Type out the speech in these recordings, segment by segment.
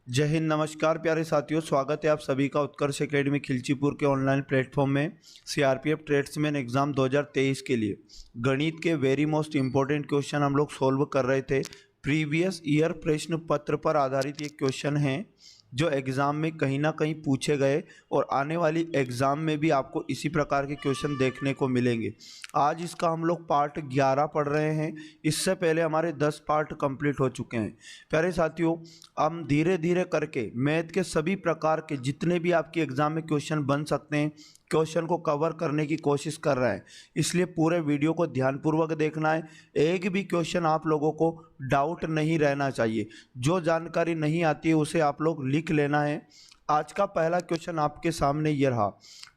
जय हिंद, नमस्कार प्यारे साथियों। स्वागत है आप सभी का उत्कर्ष एकेडमी खिलचीपुर के ऑनलाइन प्लेटफॉर्म में सीआरपीएफ ट्रेड्समैन एग्जाम 2023 के लिए गणित के वेरी मोस्ट इंपॉर्टेंट क्वेश्चन हम लोग सोल्व कर रहे थे। प्रीवियस ईयर प्रश्न पत्र पर आधारित ये क्वेश्चन हैं जो एग्ज़ाम में कहीं ना कहीं पूछे गए और आने वाली एग्ज़ाम में भी आपको इसी प्रकार के क्वेश्चन देखने को मिलेंगे। आज इसका हम लोग पार्ट 11 पढ़ रहे हैं। इससे पहले हमारे 10 पार्ट कंप्लीट हो चुके हैं। प्यारे साथियों, हम धीरे धीरे करके मैथ के सभी प्रकार के जितने भी आपके एग्ज़ाम में क्वेश्चन बन सकते हैं क्वेश्चन को कवर करने की कोशिश कर रहा है। इसलिए पूरे वीडियो को ध्यानपूर्वक देखना है। एक भी क्वेश्चन आप लोगों को डाउट नहीं रहना चाहिए। जो जानकारी नहीं आती है उसे आप लोग लिख लेना है। आज का पहला क्वेश्चन आपके सामने ये रहा।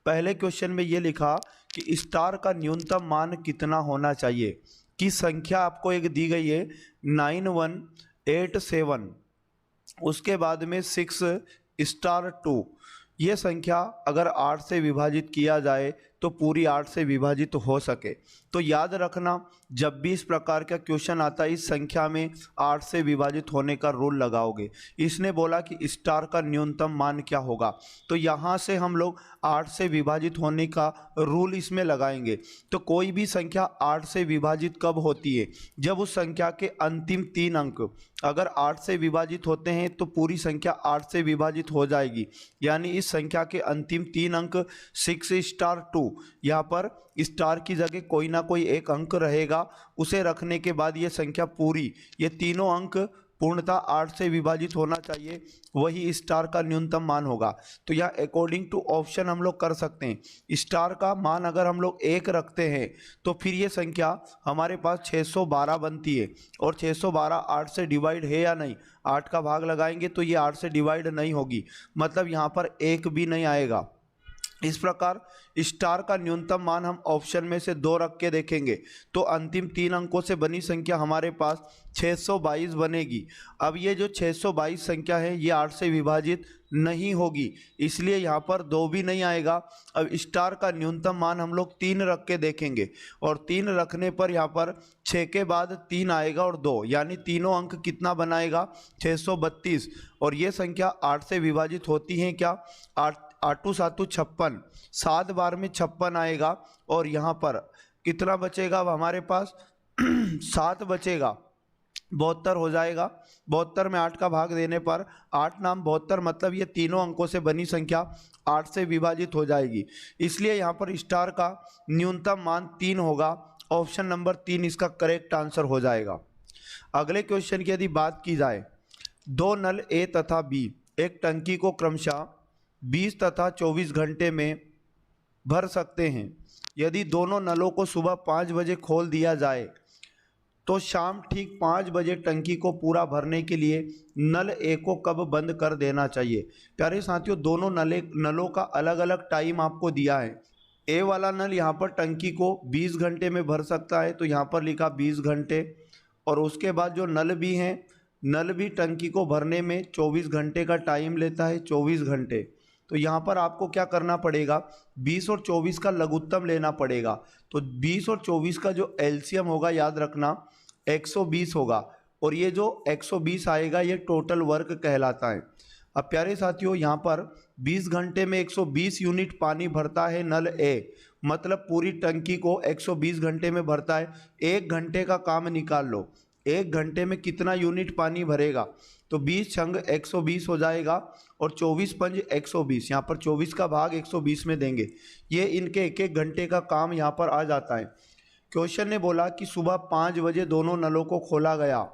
पहले क्वेश्चन में ये लिखा कि स्टार का न्यूनतम मान कितना होना चाहिए। की संख्या आपको एक दी गई है 9187, उसके बाद में 6 स्टार 2। ये संख्या अगर 8 से विभाजित किया जाए तो पूरी 8 से विभाजित हो सके। तो याद रखना, जब भी इस प्रकार का क्वेश्चन आता है इस संख्या में 8 से विभाजित होने का रूल लगाओगे। इसने बोला कि स्टार का न्यूनतम मान क्या होगा, तो यहाँ से हम लोग 8 से विभाजित होने का रूल इसमें लगाएंगे। तो कोई भी संख्या 8 से विभाजित कब होती है? जब उस संख्या के अंतिम 3 अंक अगर 8 से विभाजित होते हैं तो पूरी संख्या 8 से विभाजित हो जाएगी। यानी इस संख्या के अंतिम 3 अंक 6 स्टार 2, यहाँ पर स्टार की जगह कोई ना कोई एक अंक रहेगा। उसे रखने के बाद ये संख्या पूरी, ये तीनों अंक पूर्णतः 8 से विभाजित होना चाहिए, वही स्टार का न्यूनतम मान होगा। तो यह अकॉर्डिंग टू ऑप्शन हम लोग कर सकते हैं। स्टार का मान अगर हम लोग 1 रखते हैं तो फिर ये संख्या हमारे पास 612 बनती है। और 612 8 से डिवाइड है या नहीं? 8 का भाग लगाएंगे तो ये 8 से डिवाइड नहीं होगी, मतलब यहाँ पर 1 भी नहीं आएगा। इस प्रकार स्टार का न्यूनतम मान हम ऑप्शन में से 2 रख के देखेंगे तो अंतिम 3 अंकों से बनी संख्या हमारे पास 622 बनेगी। अब ये जो 622 संख्या है ये 8 से विभाजित नहीं होगी, इसलिए यहाँ पर 2 भी नहीं आएगा। अब स्टार का न्यूनतम मान हम लोग 3 रख के देखेंगे और 3 रखने पर यहाँ पर 6 के बाद 3 आएगा और 2, यानी तीनों अंक कितना बनाएगा? 632। और ये संख्या 8 से विभाजित होती है क्या? 8 8 7 56, 7 बार में 56 आएगा और यहाँ पर कितना बचेगा? अब हमारे पास 7 बचेगा, 72 हो जाएगा। 72 में 8 का भाग देने पर 8 नाम 72, मतलब ये तीनों अंकों से बनी संख्या 8 से विभाजित हो जाएगी। इसलिए यहाँ पर स्टार का न्यूनतम मान 3 होगा। ऑप्शन नंबर 3 इसका करेक्ट आंसर हो जाएगा। अगले क्वेश्चन की यदि बात की जाए, 2 नल ए तथा बी एक टंकी को क्रमशः 20 तथा 24 घंटे में भर सकते हैं। यदि दोनों नलों को सुबह 5 बजे खोल दिया जाए तो शाम ठीक 5 बजे टंकी को पूरा भरने के लिए नल ए को कब बंद कर देना चाहिए? प्यारे साथियों, दोनों नलों का अलग अलग टाइम आपको दिया है। ए वाला नल यहाँ पर टंकी को 20 घंटे में भर सकता है, तो यहाँ पर लिखा 20 घंटे। और उसके बाद जो नल बी हैं, नल बी टंकी को भरने में 24 घंटे का टाइम लेता है, 24 घंटे। तो यहाँ पर आपको क्या करना पड़ेगा? 20 और 24 का लघुत्तम लेना पड़ेगा। तो 20 और 24 का जो एलसीएम होगा, याद रखना 120 होगा। और ये जो 120 आएगा ये टोटल वर्क कहलाता है। अब प्यारे साथियों, यहाँ पर 20 घंटे में 120 यूनिट पानी भरता है नल ए, मतलब पूरी टंकी को 120 घंटे में भरता है। 1 घंटे का काम निकाल लो, 1 घंटे में कितना यूनिट पानी भरेगा? तो 20 छंग 120 हो जाएगा और 24 पंज 120, यहाँ पर 24 का भाग 120 में देंगे। ये इनके 1-1 घंटे का काम यहाँ पर आ जाता है। क्वेश्चन ने बोला कि सुबह 5 बजे दोनों नलों को खोला गया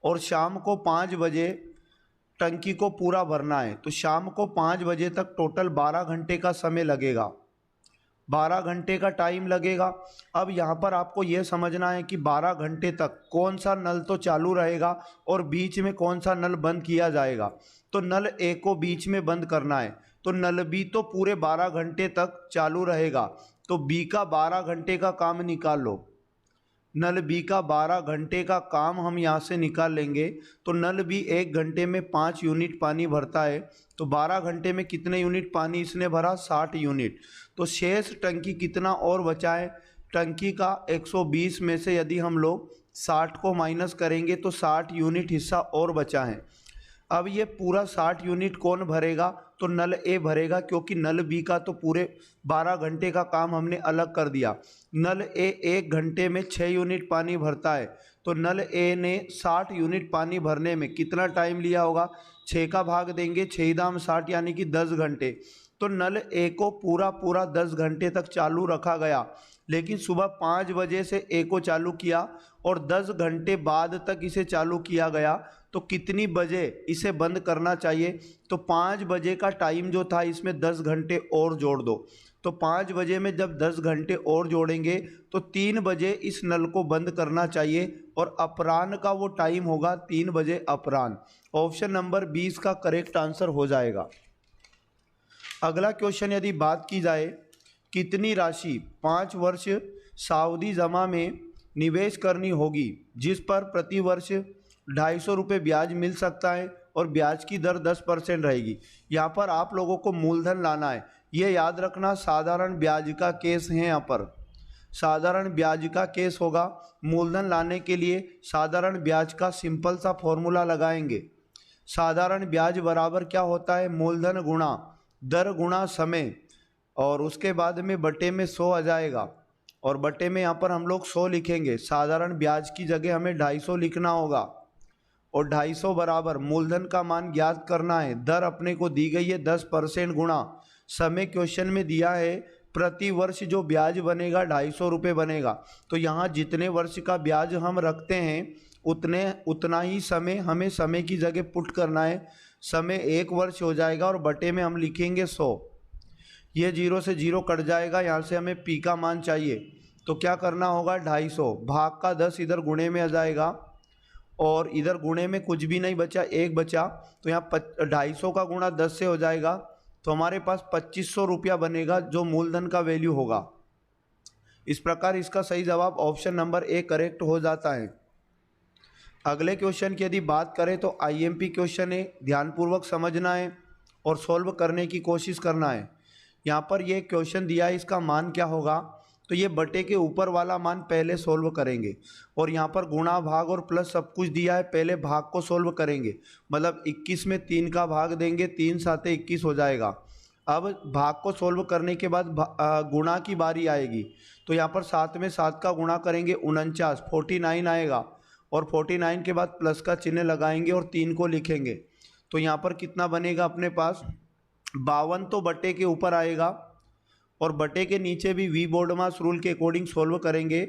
और शाम को 5 बजे टंकी को पूरा भरना है। तो शाम को 5 बजे तक टोटल 12 घंटे का समय लगेगा, 12 घंटे का टाइम लगेगा। अब यहाँ पर आपको ये समझना है कि 12 घंटे तक कौन सा नल तो चालू रहेगा और बीच में कौन सा नल बंद किया जाएगा। तो नल ए को बीच में बंद करना है, तो नल बी तो पूरे 12 घंटे तक चालू रहेगा। तो बी का 12 घंटे का काम निकाल लो। नल बी का 12 घंटे का काम हम यहाँ से निकाल लेंगे। तो नल बी 1 घंटे में 5 यूनिट पानी भरता है, तो 12 घंटे में कितने यूनिट पानी इसने भरा? 60 यूनिट। तो शेष टंकी कितना और बचा है? टंकी का 120 में से यदि हम लोग 60 को माइनस करेंगे तो 60 यूनिट हिस्सा और बचा है। अब ये पूरा 60 यूनिट कौन भरेगा? तो नल ए भरेगा, क्योंकि नल बी का तो पूरे 12 घंटे का काम हमने अलग कर दिया। नल ए 1 घंटे में 6 यूनिट पानी भरता है, तो नल ए ने 60 यूनिट पानी भरने में कितना टाइम लिया होगा? 6 का भाग देंगे, 6 दाम 60 यानी कि 10 घंटे। तो नल ए को पूरा 10 घंटे तक चालू रखा गया, लेकिन सुबह 5 बजे से ए को चालू किया और 10 घंटे बाद तक इसे चालू किया गया, तो कितनी बजे इसे बंद करना चाहिए? तो 5 बजे का टाइम जो था इसमें 10 घंटे और जोड़ दो। तो 5 बजे में जब 10 घंटे और जोड़ेंगे तो 3 बजे इस नल को बंद करना चाहिए और अपराह्न का वो टाइम होगा 3 बजे अपराह्न। ऑप्शन नंबर 20 का करेक्ट आंसर हो जाएगा। अगला क्वेश्चन यदि बात की जाए, कितनी राशि 5 वर्ष सावधि जमा में निवेश करनी होगी जिस पर प्रति वर्ष 250 रुपये ब्याज मिल सकता है और ब्याज की दर 10% रहेगी। यहाँ पर आप लोगों को मूलधन लाना है, ये याद रखना साधारण ब्याज का केस है। यहाँ पर साधारण ब्याज का केस होगा। मूलधन लाने के लिए साधारण ब्याज का सिंपल सा फॉर्मूला लगाएंगे। साधारण ब्याज बराबर क्या होता है? मूलधन गुणा दर गुणा समय, और उसके बाद में बटे में 100 आ जाएगा, और बटे में यहाँ पर हम लोग 100 लिखेंगे। साधारण ब्याज की जगह हमें 250 लिखना होगा, और 250 बराबर मूलधन का मान ज्ञात करना है। दर अपने को दी गई है 10% गुणा समय क्वेश्चन में दिया है प्रति वर्ष जो ब्याज बनेगा 250 रुपये बनेगा। तो यहाँ जितने वर्ष का ब्याज हम रखते हैं उतना ही समय हमें समय की जगह पुट करना है। समय 1 वर्ष हो जाएगा और बटे में हम लिखेंगे 100। ये 0 से 0 कट जाएगा, यहाँ से हमें पी का मान चाहिए। तो क्या करना होगा? 250 भाग का 10 इधर गुणे में आ जाएगा, और इधर गुणे में कुछ भी नहीं बचा, 1 बचा। तो यहाँ 250 का गुणा 10 से हो जाएगा, तो हमारे पास 2500 रुपया बनेगा जो मूलधन का वैल्यू होगा। इस प्रकार इसका सही जवाब ऑप्शन नंबर ए करेक्ट हो जाता है। अगले क्वेश्चन की यदि बात करें तो आईएमपी क्वेश्चन है, ध्यानपूर्वक समझना है और सॉल्व करने की कोशिश करना है। यहाँ पर ये क्वेश्चन दिया है, इसका मान क्या होगा? तो ये बटे के ऊपर वाला मान पहले सोल्व करेंगे, और यहाँ पर गुणा भाग और प्लस सब कुछ दिया है, पहले भाग को सोल्व करेंगे। मतलब 21 में 3 का भाग देंगे, 3 साते 21 हो जाएगा। अब भाग को सोल्व करने के बाद गुणा की बारी आएगी, तो यहाँ पर 7 में 7 का गुणा करेंगे 49, 49 आएगा, और 49 के बाद प्लस का चिन्ह लगाएंगे और 3 को लिखेंगे। तो यहाँ पर कितना बनेगा अपने पास? 52 तो बटे के ऊपर आएगा, और बटे के नीचे भी वी बोर्ड मास रूल के अकॉर्डिंग सोल्व करेंगे।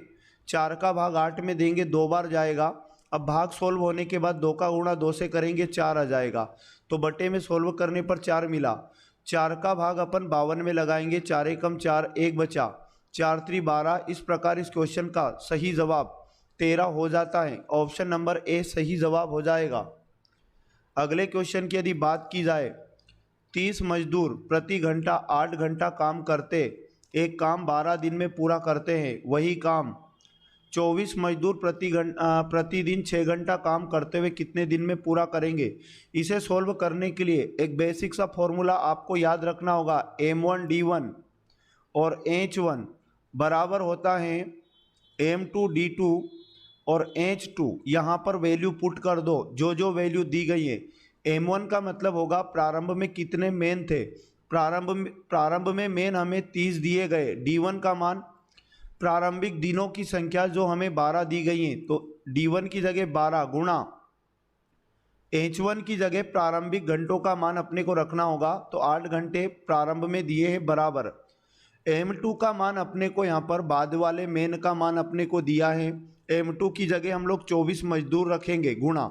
4 का भाग 8 में देंगे, 2 बार जाएगा। अब भाग सोल्व होने के बाद 2 का गुणा 2 से करेंगे, 4 आ जाएगा। तो बटे में सोल्व करने पर 4 मिला। 4 का भाग अपन 52 में लगाएंगे, 4 एकम 4, 1 बचा, 4 त्रि 12। इस प्रकार इस क्वेश्चन का सही जवाब 13 हो जाता है। ऑप्शन नंबर ए सही जवाब हो जाएगा। अगले क्वेश्चन की यदि बात की जाए, 30 मजदूर प्रति घंटा 8 घंटा काम करते एक काम 12 दिन में पूरा करते हैं, वही काम 24 मजदूर प्रतिदिन 6 घंटा काम करते हुए कितने दिन में पूरा करेंगे? इसे सोल्व करने के लिए एक बेसिक सा फॉर्मूला आपको याद रखना होगा। M1 D1 और H1 बराबर होता है M2 D2 और H2। यहाँ पर वैल्यू पुट कर दो जो वैल्यू दी गई है। M1 का मतलब होगा प्रारंभ में कितने मेन थे, प्रारंभ में मेन हमें 30 दिए गए। D1 का मान प्रारंभिक दिनों की संख्या जो हमें 12 दी गई है, तो D1 की जगह 12 गुणा H1 की जगह प्रारंभिक घंटों का मान अपने को रखना होगा, तो 8 घंटे प्रारंभ में दिए हैं बराबर। M2 का मान अपने को यहाँ पर बाद वाले मेन का मान अपने को दिया है, M2 की जगह हम लोग 24 मजदूर रखेंगे गुणा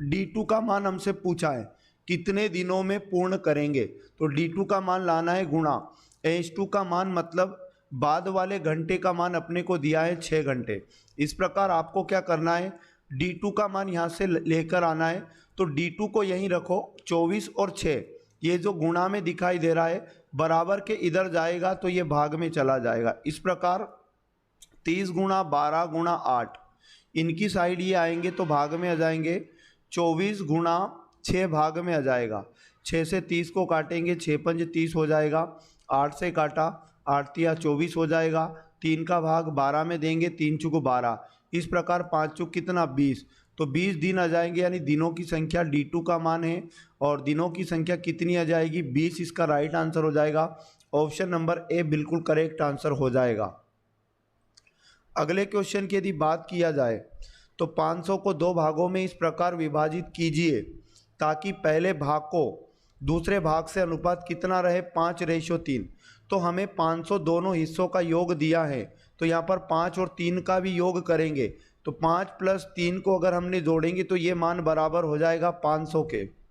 D2 का मान हमसे पूछा है कितने दिनों में पूर्ण करेंगे, तो D2 का मान लाना है गुणा H2 का मान मतलब बाद वाले घंटे का मान अपने को दिया है 6 घंटे। इस प्रकार आपको क्या करना है, D2 का मान यहाँ से लेकर आना है, तो D2 को यहीं रखो, 24 और 6 ये जो गुणा में दिखाई दे रहा है बराबर के इधर जाएगा तो ये भाग में चला जाएगा। इस प्रकार 30 गुणा 12 गुणा 8 इनकी साइड ये आएंगे तो भाग में आ जाएंगे, 24 गुणा 6 भाग में आ जाएगा। 6 से 30 को काटेंगे, 6 पंज 30 हो जाएगा, 8 से काटा 8 तिया 24 हो जाएगा। 3 का भाग 12 में देंगे, 3 चुक 12। इस प्रकार 5 चुक कितना 20, तो 20 दिन आ जाएंगे, यानी दिनों की संख्या D2 का मान है। और दिनों की संख्या कितनी आ जाएगी? 20। इसका राइट आंसर हो जाएगा ऑप्शन नंबर ए, बिल्कुल करेक्ट आंसर हो जाएगा। अगले क्वेश्चन की यदि बात किया जाए तो 500 को दो भागों में इस प्रकार विभाजित कीजिए ताकि पहले भाग को दूसरे भाग से अनुपात कितना रहे? 5:3। तो हमें 500 दोनों हिस्सों का योग दिया है, तो यहाँ पर 5 और 3 का भी योग करेंगे। तो 5 + 3 को अगर हमने जोड़ेंगे तो ये मान बराबर हो जाएगा 500 के।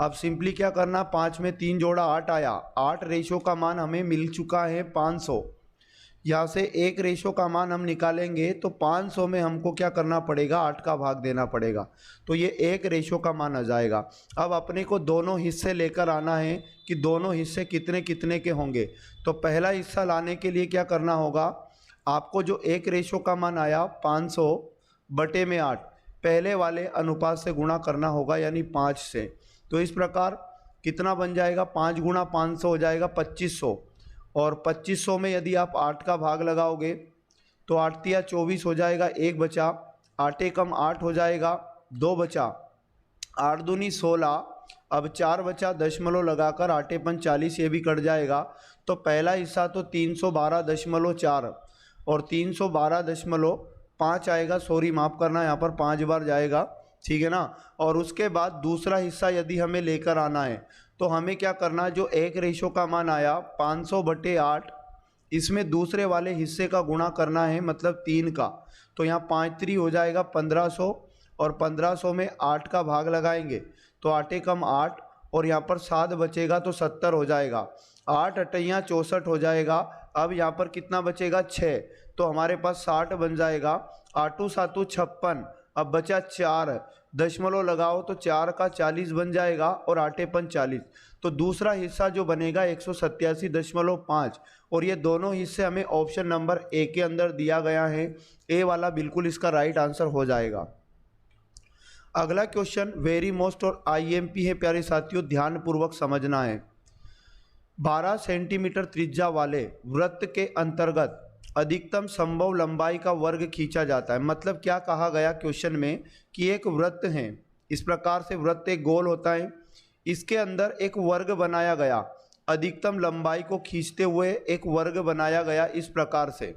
अब सिंपली क्या करना, 5 में 3 जोड़ा 8 आया, 8 रेशो का मान हमें मिल चुका है 500। यहाँ से 1 रेशो का मान हम निकालेंगे तो 500 में हमको क्या करना पड़ेगा? 8 का भाग देना पड़ेगा, तो ये 1 रेशो का मान आ जाएगा। अब अपने को दोनों हिस्से लेकर आना है कि दोनों हिस्से कितने कितने के होंगे। तो पहला हिस्सा लाने के लिए क्या करना होगा, आपको जो 1 रेशो का मान आया 500/8 पहले वाले अनुपात से गुणा करना होगा, यानी 5 से। तो इस प्रकार कितना बन जाएगा? 5 × 500 हो जाएगा 2500। और 2500 में यदि आप 8 का भाग लगाओगे तो 8 × 24 हो जाएगा, 1 बचा, 8 कम 8 हो जाएगा, 2 बचा, 8 दूनी 16, अब 4 बचा, दशमलव लगाकर 8 × 40, ये भी कट जाएगा। तो पहला हिस्सा तो 312.4 और 312.5 आएगा, सॉरी माफ़ करना, यहाँ पर 5 बार जाएगा, ठीक है ना। और उसके बाद दूसरा हिस्सा यदि हमें लेकर आना है तो हमें क्या करना है, जो 1 रेशो का मान आया 500/8, इसमें दूसरे वाले हिस्से का गुणा करना है, मतलब 3 का। तो यहाँ 5 3 हो जाएगा 1500, और 1500 में 8 का भाग लगाएंगे तो 8 कम 8, और यहाँ पर 7 बचेगा तो 70 हो जाएगा, 8 8 64 हो जाएगा। अब यहाँ पर कितना बचेगा? 6, तो हमारे पास 60 बन जाएगा, 8 7 56, अब बचा 4, दशमलव लगाओ तो 4 का 40 बन जाएगा, और 8 5 40। तो दूसरा हिस्सा जो बनेगा 187.5, और ये दोनों हिस्से हमें ऑप्शन नंबर ए के अंदर दिया गया है, ए वाला बिल्कुल इसका राइट आंसर हो जाएगा। अगला क्वेश्चन वेरी मोस्ट और IMP है प्यारे साथियों, ध्यानपूर्वक समझना है। 12 सेंटीमीटर त्रिज्या वाले वृत्त के अंतर्गत अधिकतम संभव लंबाई का वर्ग खींचा जाता है। मतलब क्या कहा गया क्वेश्चन में कि एक वृत्त है, इस प्रकार से वृत्त एक गोल होता है, इसके अंदर एक वर्ग बनाया गया, अधिकतम लंबाई को खींचते हुए एक वर्ग बनाया गया इस प्रकार से।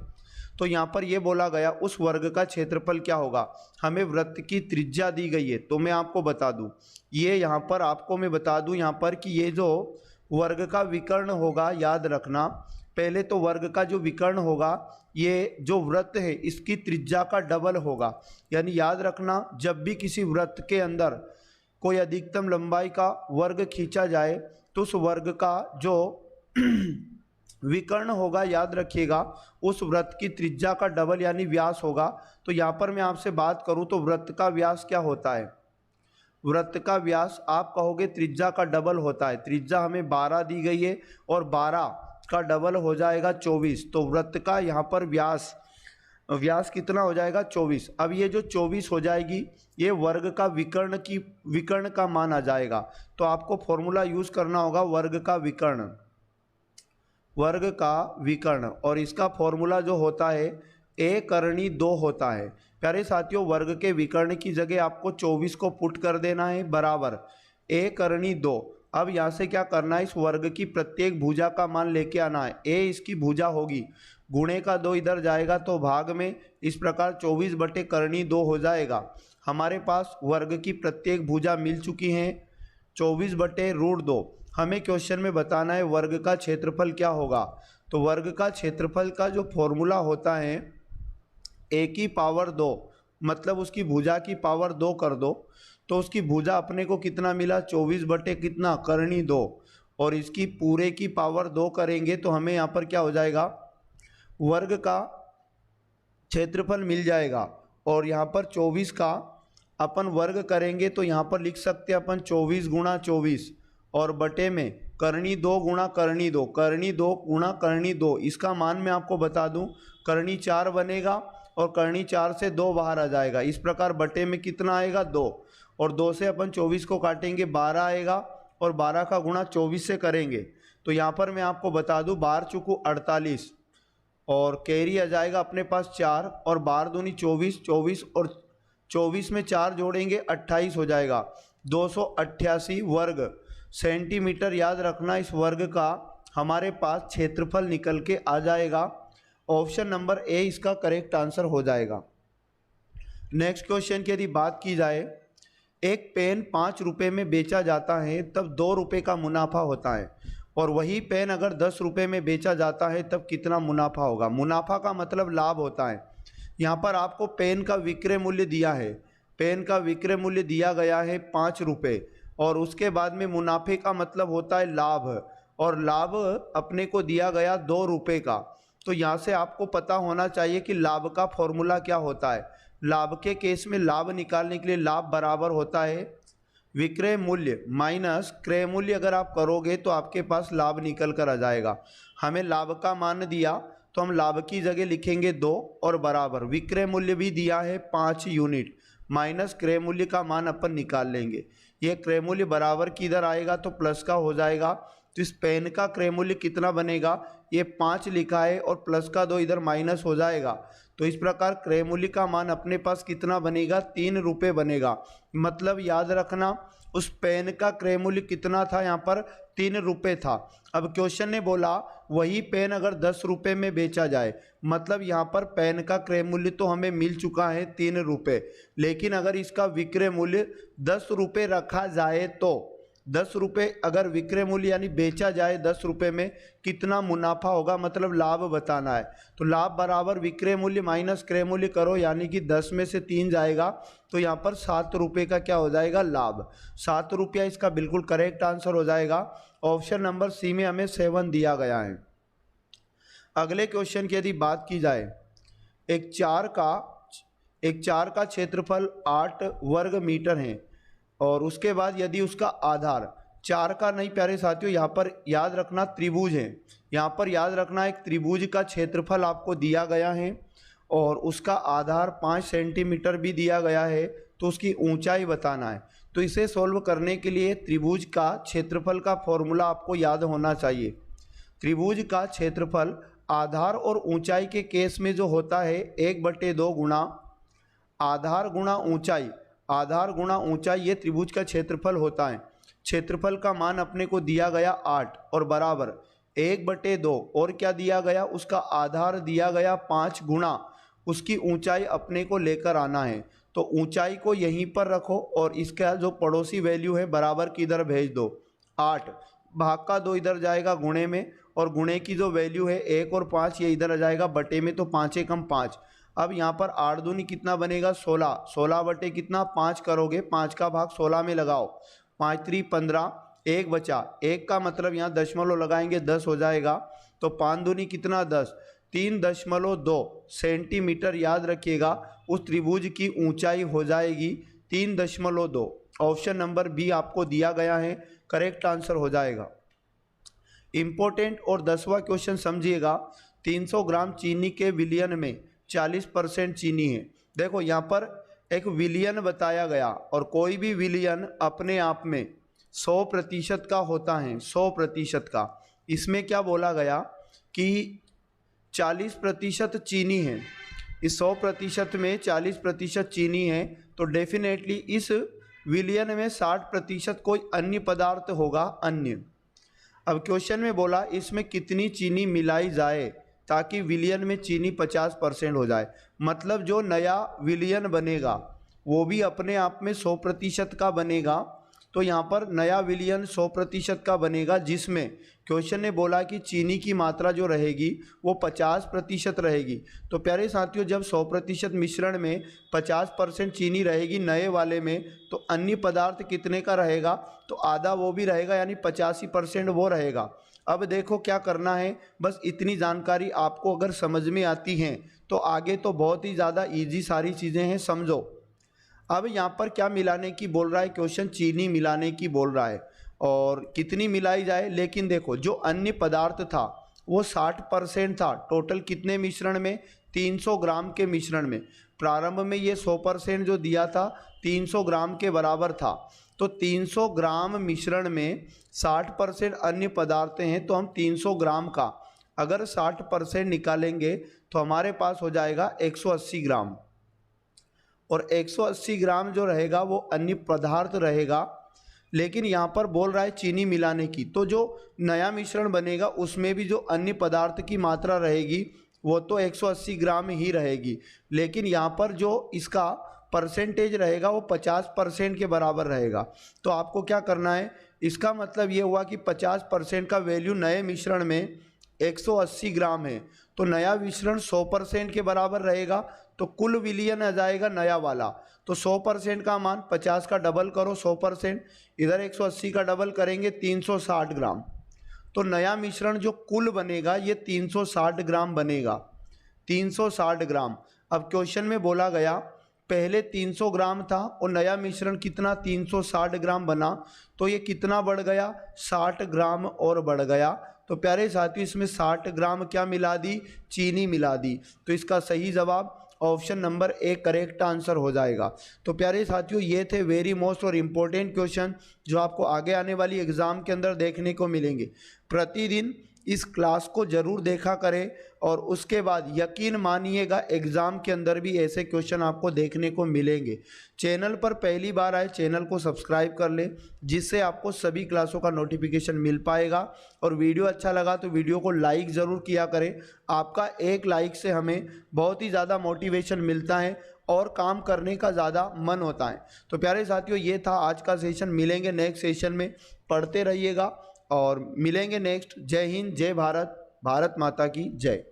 तो यहाँ पर यह बोला गया उस वर्ग का क्षेत्रफल क्या होगा। हमें वृत्त की त्रिज्या दी गई है, तो मैं आपको बता दूं, ये यहाँ पर आपको मैं बता दूं यहाँ पर कि ये जो वर्ग का विकर्ण होगा, याद रखना, पहले तो वर्ग का जो विकर्ण होगा, ये जो वृत्त है इसकी त्रिज्या का डबल होगा। यानी याद रखना, जब भी किसी वृत्त के अंदर कोई अधिकतम लंबाई का वर्ग खींचा जाए तो उस वर्ग का जो विकर्ण होगा, याद रखिएगा, उस वृत्त की त्रिज्या का डबल यानी व्यास होगा। तो यहाँ पर मैं आपसे बात करूँ तो वृत्त का व्यास क्या होता है? वृत्त का व्यास आप कहोगे त्रिज्या का डबल होता है। त्रिज्या हमें 12 दी गई है और 12 का डबल हो जाएगा 24। तो वृत्त का यहाँ पर व्यास कितना हो जाएगा? 24। अब ये जो 24 हो जाएगी ये वर्ग का विकर्ण का मान आ जाएगा। तो आपको फॉर्मूला यूज करना होगा वर्ग का विकर्ण, और इसका फॉर्मूला जो होता है a/2 होता है। प्यारे साथियों, वर्ग के विकर्ण की जगह आपको 24 को पुट कर देना है बराबर a/2। अब यहाँ से क्या करना है, इस वर्ग की प्रत्येक भुजा का मान लेके आना है। a इसकी भुजा होगी, गुणे का 2 इधर जाएगा तो भाग में, इस प्रकार 24/2 हो जाएगा। हमारे पास वर्ग की प्रत्येक भुजा मिल चुकी हैं 24/√2। हमें क्वेश्चन में बताना है वर्ग का क्षेत्रफल क्या होगा। तो वर्ग का क्षेत्रफल का जो फॉर्मूला होता है a⁴, मतलब उसकी भुजा की पावर 2 कर दो, तो उसकी भुजा अपने को कितना मिला? 24/2, और इसकी पूरे की पावर 2 करेंगे तो हमें यहाँ पर क्या हो जाएगा, वर्ग का क्षेत्रफल मिल जाएगा। और यहाँ पर 24 का अपन वर्ग करेंगे तो यहाँ पर लिख सकते हैं अपन 24 × 24, और बटे में करनी 2 × करनी 2, करनी 2 × करनी 2। इसका मान मैं आपको बता दूं, करनी 4 बनेगा और करनी 4 से 2 बाहर आ जाएगा। इस प्रकार बटे में कितना आएगा? 2, और 2 से अपन 24 को काटेंगे 12 आएगा, और 12 का गुणा 24 से करेंगे तो यहाँ पर मैं आपको बता दूं 12 चुकू 48, और कैरी आ जाएगा अपने पास 4, और 12 दूनी 24, 24 और 24 में 4 जोड़ेंगे 28 हो जाएगा। 288 वर्ग सेंटीमीटर याद रखना, इस वर्ग का हमारे पास क्षेत्रफल निकल के आ जाएगा। ऑप्शन नंबर ए इसका करेक्ट आंसर हो जाएगा। नेक्स्ट क्वेश्चन की यदि बात की जाए, एक पेन 5 रुपये में बेचा जाता है तब 2 रुपये का मुनाफा होता है, और वही पेन अगर 10 रुपये में बेचा जाता है तब कितना मुनाफा होगा। मुनाफा का मतलब लाभ होता है। यहाँ पर आपको पेन का विक्रय मूल्य दिया है, पेन का विक्रय मूल्य दिया गया है 5 रुपये, और उसके बाद में मुनाफे का मतलब होता है लाभ, और लाभ अपने को दिया गया 2 रुपये का। तो यहाँ से आपको पता होना चाहिए कि लाभ का फॉर्मूला क्या होता है। लाभ के केस में लाभ निकालने के लिए लाभ बराबर होता है विक्रय मूल्य माइनस क्रय मूल्य। अगर आप करोगे तो आपके पास लाभ निकल कर आ जाएगा। हमें लाभ का मान दिया तो हम लाभ की जगह लिखेंगे 2 और बराबर विक्रय मूल्य भी दिया है 5 यूनिट माइनस क्रय मूल्य का मान अपन निकाल लेंगे। ये क्रय मूल्य बराबर किधर आएगा तो प्लस का हो जाएगा। तो इस पेन का क्रय मूल्य कितना बनेगा, ये 5 लिखा है और प्लस का 2 इधर माइनस हो जाएगा। तो इस प्रकार क्रय मूल्य का मान अपने पास कितना बनेगा, 3 रुपये बनेगा। मतलब याद रखना उस पेन का क्रय मूल्य कितना था, यहाँ पर 3 रुपये था। अब क्वेश्चन ने बोला वही पेन अगर 10 रुपये में बेचा जाए, मतलब यहाँ पर पेन का क्रय मूल्य तो हमें मिल चुका है 3 रुपये, लेकिन अगर इसका विक्रय मूल्य 10 रुपये रखा जाए तो 10 रुपये अगर विक्रय मूल्य यानी बेचा जाए 10 रुपये में कितना मुनाफा होगा, मतलब लाभ बताना है। तो लाभ बराबर विक्रय मूल्य माइनस क्रय मूल्य करो, यानी कि 10 में से 3 जाएगा तो यहाँ पर 7 रुपये का क्या हो जाएगा, लाभ। 7 रुपया इसका बिल्कुल करेक्ट आंसर हो जाएगा। ऑप्शन नंबर सी में हमें 7 दिया गया है। अगले क्वेश्चन की यदि बात की जाए, एक चार का क्षेत्रफल 8 वर्ग मीटर है, और उसके बाद यदि उसका आधार 4 का नहीं प्यारे साथियों, यहाँ पर याद रखना त्रिभुज है। यहाँ पर याद रखना एक त्रिभुज का क्षेत्रफल आपको दिया गया है और उसका आधार 5 सेंटीमीटर भी दिया गया है, तो उसकी ऊंचाई बताना है। तो इसे सॉल्व करने के लिए त्रिभुज का क्षेत्रफल का फॉर्मूला आपको याद होना चाहिए। त्रिभुज का क्षेत्रफल आधार और ऊंचाई के केस में जो होता है 1/2 गुणा आधार गुणा ऊंचाई, आधार गुणा ऊंचाई, ये त्रिभुज का क्षेत्रफल होता है। क्षेत्रफल का मान अपने को दिया गया 8 और बराबर 1/2 और क्या दिया गया, उसका आधार दिया गया 5 गुणा उसकी ऊंचाई अपने को लेकर आना है। तो ऊंचाई को यहीं पर रखो और इसका जो पड़ोसी वैल्यू है बराबर की इधर भेज दो। 8 भाग का 2 इधर जाएगा गुणे में, और गुणे की जो वैल्यू है 1 और 5 ये इधर आ जाएगा बटे में, तो 5 एकम 5। अब यहाँ पर 8 दूनी कितना बनेगा 16, 16 बटे कितना 5 करोगे, 5 का भाग 16 में लगाओ, 5 3 15, 1 बचा, 1 का मतलब यहाँ दशमलव लगाएंगे 10 हो जाएगा। तो 5 दूनी कितना 10, 3.2 सेंटीमीटर याद रखिएगा उस त्रिभुज की ऊंचाई हो जाएगी 3.2। ऑप्शन नंबर बी आपको दिया गया है, करेक्ट आंसर हो जाएगा। इम्पोर्टेंट और 10वां क्वेश्चन समझिएगा। 300 ग्राम चीनी के विलयन में 40% चीनी है। देखो यहाँ पर एक विलयन बताया गया, और कोई भी विलयन अपने आप में 100% का होता है, 100% का। इसमें क्या बोला गया कि 40% चीनी है, इस 100% में 40% चीनी है, तो डेफिनेटली इस विलयन में 60% कोई अन्य पदार्थ होगा, अन्य। अब क्वेश्चन में बोला इसमें कितनी चीनी मिलाई जाए ताकि विलयन में चीनी 50% हो जाए। मतलब जो नया विलयन बनेगा वो भी अपने आप में 100% का बनेगा। तो यहाँ पर नया विलयन 100% का बनेगा, जिसमें क्वेश्चन ने बोला कि चीनी की मात्रा जो रहेगी वो 50% रहेगी। तो प्यारे साथियों जब 100% मिश्रण में 50% चीनी रहेगी नए वाले में, तो अन्य पदार्थ कितने का रहेगा, तो आधा वो भी रहेगा, यानी 85% वो रहेगा। अब देखो क्या करना है, बस इतनी जानकारी आपको अगर समझ में आती है तो आगे तो बहुत ही ज़्यादा ईजी सारी चीज़ें हैं, समझो। अब यहाँ पर क्या मिलाने की बोल रहा है क्वेश्चन, चीनी मिलाने की बोल रहा है, और कितनी मिलाई जाए। लेकिन देखो जो अन्य पदार्थ था वो 60% था टोटल कितने मिश्रण में, 300 ग्राम के मिश्रण में। प्रारंभ में ये 100% जो दिया था 300 ग्राम के बराबर था, तो 300 ग्राम मिश्रण में 60% अन्य पदार्थ हैं, तो हम 300 ग्राम का अगर 60% निकालेंगे तो हमारे पास हो जाएगा 180 ग्राम। और 180 ग्राम जो रहेगा वो अन्य पदार्थ रहेगा, लेकिन यहाँ पर बोल रहा है चीनी मिलाने की, तो जो नया मिश्रण बनेगा उसमें भी जो अन्य पदार्थ की मात्रा रहेगी वो तो 180 ग्राम ही रहेगी, लेकिन यहाँ पर जो इसका परसेंटेज रहेगा वो 50% के बराबर रहेगा। तो आपको क्या करना है, इसका मतलब ये हुआ कि 50% का वैल्यू नए मिश्रण में 180 ग्राम है, तो नया मिश्रण 100% के बराबर रहेगा, तो कुल विलयन आ जाएगा नया वाला। तो 100% का मान 50 का डबल करो 100%, इधर 180 का डबल करेंगे 360 ग्राम, तो नया मिश्रण जो कुल बनेगा ये 360 ग्राम बनेगा, 360 ग्राम। अब क्वेश्चन में बोला गया पहले 300 ग्राम था और नया मिश्रण कितना 360 ग्राम बना, तो ये कितना बढ़ गया 60 ग्राम और बढ़ गया। तो प्यारे साथियों इसमें 60 ग्राम क्या मिला दी, चीनी मिला दी, तो इसका सही जवाब option number A correct answer हो जाएगा। तो प्यारे साथियों ये थे वेरी मोस्ट और इम्पोर्टेंट क्वेश्चन जो आपको आगे आने वाली एग्ज़ाम के अंदर देखने को मिलेंगे। प्रतिदिन इस क्लास को ज़रूर देखा करें और उसके बाद यकीन मानिएगा एग्ज़ाम के अंदर भी ऐसे क्वेश्चन आपको देखने को मिलेंगे। चैनल पर पहली बार आए चैनल को सब्सक्राइब कर लें, जिससे आपको सभी क्लासों का नोटिफिकेशन मिल पाएगा। और वीडियो अच्छा लगा तो वीडियो को लाइक ज़रूर किया करें, आपका एक लाइक से हमें बहुत ही ज़्यादा मोटिवेशन मिलता है और काम करने का ज़्यादा मन होता है। तो प्यारे साथियों ये था आज का सेशन, मिलेंगे नेक्स्ट सेशन में, पढ़ते रहिएगा और मिलेंगे नेक्स्ट। जय हिंद, जय भारत, भारत माता की जय।